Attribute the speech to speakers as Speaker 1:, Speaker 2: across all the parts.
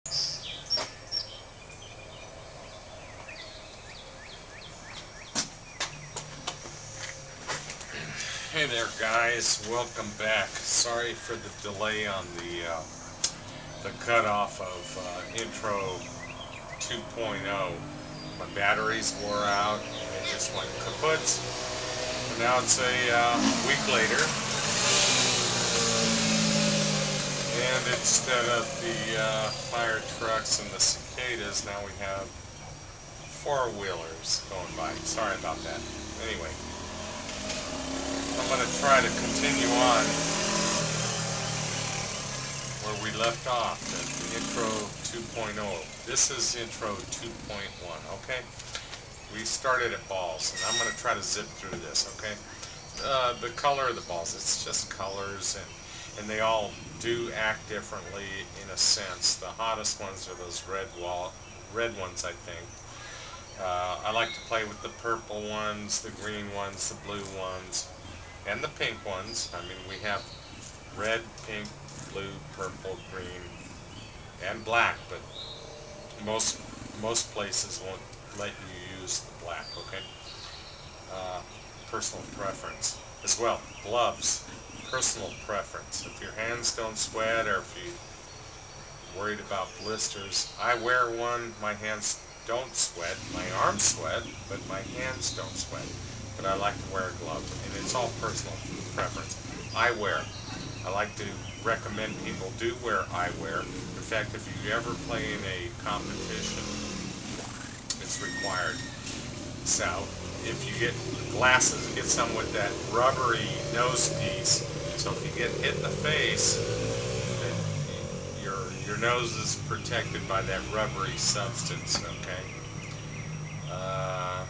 Speaker 1: Hey there guys, welcome back. Sorry for the delay on the cutoff of intro 2.0. My batteries wore out and it just went kaput. And now it's a week later, and instead of the fire trucks and the cicadas, now we have four-wheelers going by. Sorry about that. Anyway, I'm going to try to continue on where we left off at the intro 2.0. This is intro 2.1, okay? We started at balls, and I'm going to try to zip through this, okay? The color of the balls, it's just colors, and they all do act differently in a sense. The hottest ones are those red ones, I think. I like to play with the purple ones, the green ones, the blue ones, and the pink ones. I mean, we have red, pink, blue, purple, green, and black, but most places won't let you use the black, okay? Personal preference. As well, gloves, personal preference. If your hands don't sweat, or if you're worried about blisters, I wear one, my hands don't sweat, my arms sweat, but my hands don't sweat. But I like to wear a glove, and it's all personal preference. Eyewear. I like to recommend people do wear eyewear. In fact, if you ever play in a competition, it's required. So, if you get glasses, get some with that rubbery nose piece. So if you get hit in the face, then your nose is protected by that rubbery substance, okay?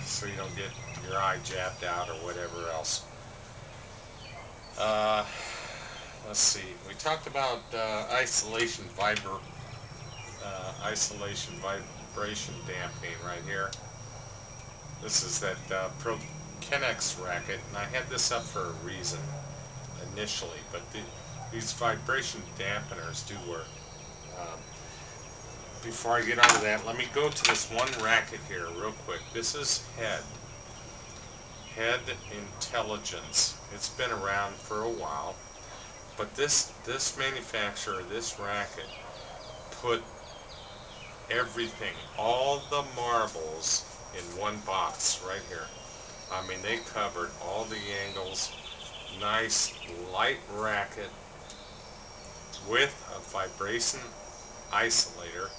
Speaker 1: So you don't get your eye jabbed out or whatever else. Let's see. We talked about isolation vibration dampening right here. This is that Pro Kinex racket, and I had this up for a reason initially, but these vibration dampeners do work. Before I get onto that, let me go to this one racket here real quick. This is Head Intelligence. It's been around for a while, but this manufacturer, this racket, put everything, all the marbles, in one box right here. I mean, they covered all the angles. Nice light racket with a vibration isolator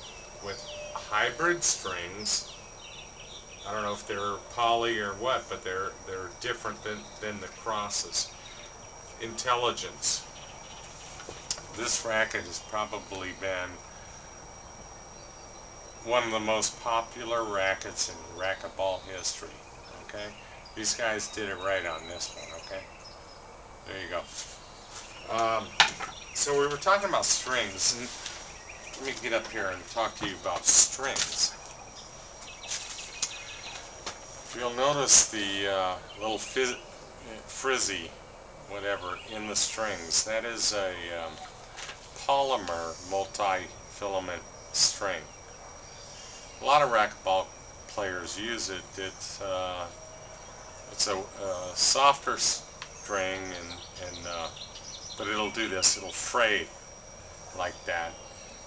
Speaker 1: with hybrid strings. I don't know if they're poly or what, but they're different than the crosses. Intelligence. This racket has probably been one of the most popular rackets in racquetball history, okay? These guys did it right on this one, okay? There you go. So we were talking about strings, and let me get up here and talk to you about strings. If you'll notice the little frizzy, whatever, in the strings, that is a polymer multi-filament string. A lot of racquetball players use it. It's a softer string, but it'll do this. It'll fray like that,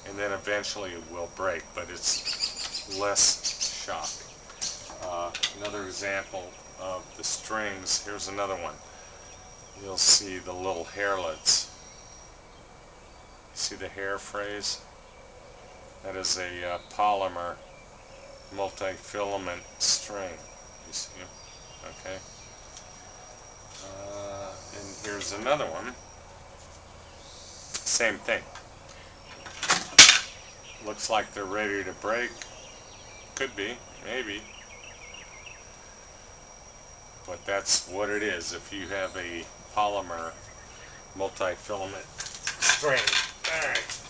Speaker 1: and then eventually it will break, but it's less shock. Another example of the strings, here's another one. You'll see the little hairlets. See the hair frays? That is a polymer multi-filament string. You see? Okay. And here's another one. Same thing. Looks like they're ready to break. Could be, maybe. But that's what it is if you have a polymer multi-filament string. Alright.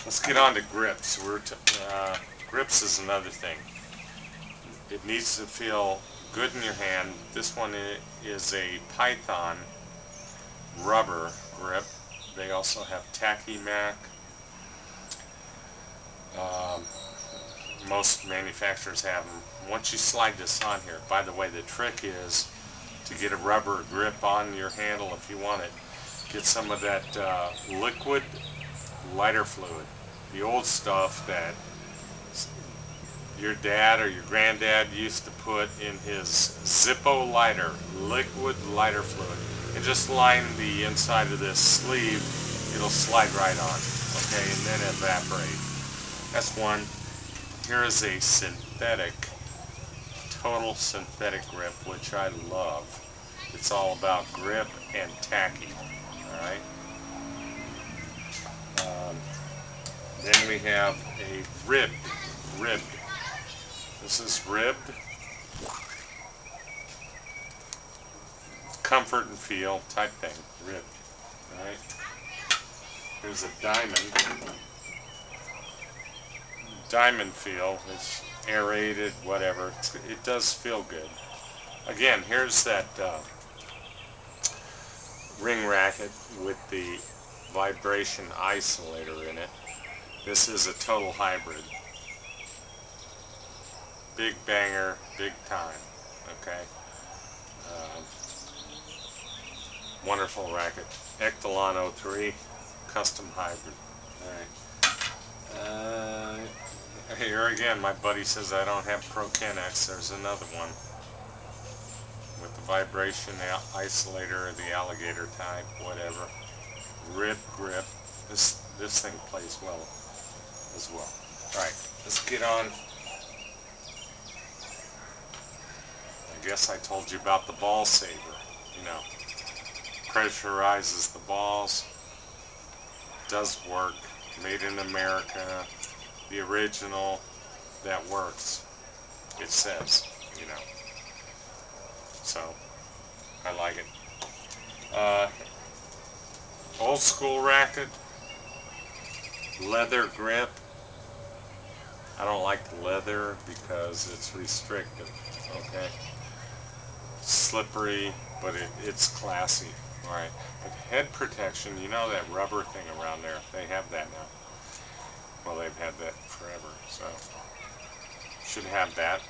Speaker 1: Let's get on to grips. Grips is another thing. It needs to feel good in your hand. This one is a Python rubber grip. They also have Tacky Mac. Most manufacturers have them. Once you slide this on here, by the way, the trick is to get a rubber grip on your handle if you want it. Get some of that liquid lighter fluid. The old stuff that your dad or your granddad used to put in his Zippo lighter, liquid lighter fluid. And just line the inside of this sleeve, it'll slide right on, okay, and then evaporate. That's one. Here is a synthetic, total synthetic grip, which I love. It's all about grip and tacky, alright? Then we have a ribbed. This is ribbed. Comfort and feel type thing, ribbed, alright? Here's a diamond feel. It's aerated, whatever. It does feel good. Again, here's that ring racket with the vibration isolator in it. This is a total hybrid. Big banger, big time, okay? Wonderful racket. Ectalon 03, custom hybrid. Alright. Here again, my buddy says I don't have Pro Kinex. There's another one with the vibration isolator, the alligator type, whatever. Rib grip. This thing plays well as well. Alright, let's get on. I guess I told you about the ball saver. You know, pressurizes the balls. Does work. Made in America. The original. That works. It says, you know. So, I like it. Old school racket. Leather grip. I don't like leather because it's restrictive. Okay. Slippery, but it's classy. Alright. But head protection, you know that rubber thing around there, they have that now. Well, they've had that forever, so should have that.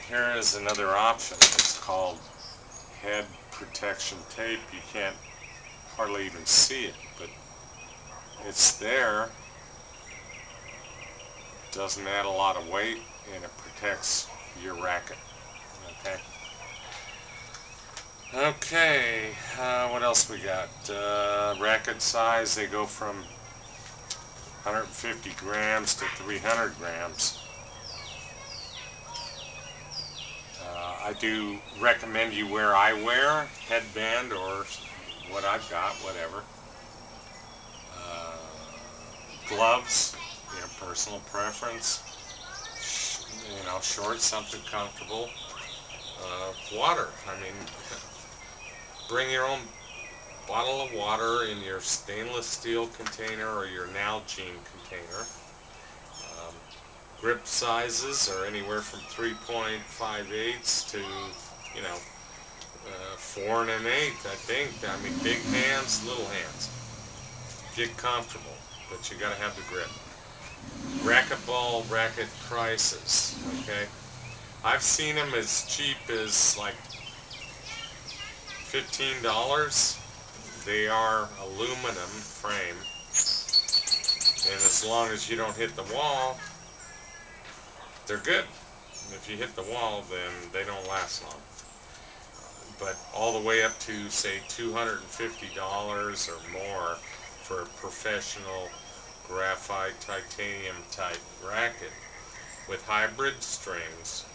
Speaker 1: Here is another option. It's called head protection tape. You can't hardly even see it, but it's there. Doesn't add a lot of weight, and it protects your racket. Okay. Okay, what else we got? Racket size, they go from 150 grams to 300 grams. I do recommend you wear eyewear, headband, or what I've got, whatever. Gloves, you know, personal preference. You know, shorts, something comfortable. Water, I mean, bring your own bottle of water in your stainless steel container or your Nalgene container. Grip sizes are anywhere from 3.58 to, you know, 4 1/8, I think. I mean, big hands, little hands. Get comfortable, but you gotta have the grip. Racquetball racket prices, okay? I've seen them as cheap as like $15. They are aluminum frame, and as long as you don't hit the wall, they're good. And if you hit the wall, then they don't last long. But all the way up to, say, $250 or more for a professional graphite titanium type racket with hybrid strings,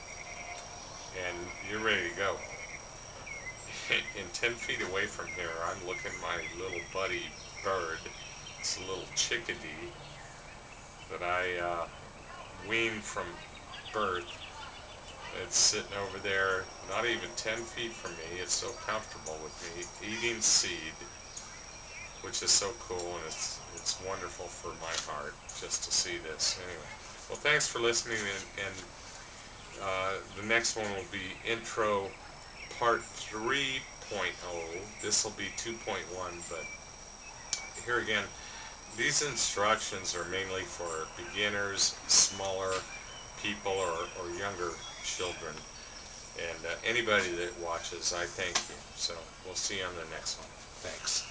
Speaker 1: and you're ready to go. And 10 feet away from here, I'm looking at my little buddy Bird. It's a little chickadee that I weaned from birth. It's sitting over there, not even 10 feet from me. It's so comfortable with me, eating seed, which is so cool, and it's wonderful for my heart just to see this. Anyway, well, thanks for listening, and the next one will be intro part 3.0. This will be 2.1, but here again, These instructions are mainly for beginners, smaller people, or younger children. And anybody that watches, I thank you. So we'll see you on the next one. Thanks.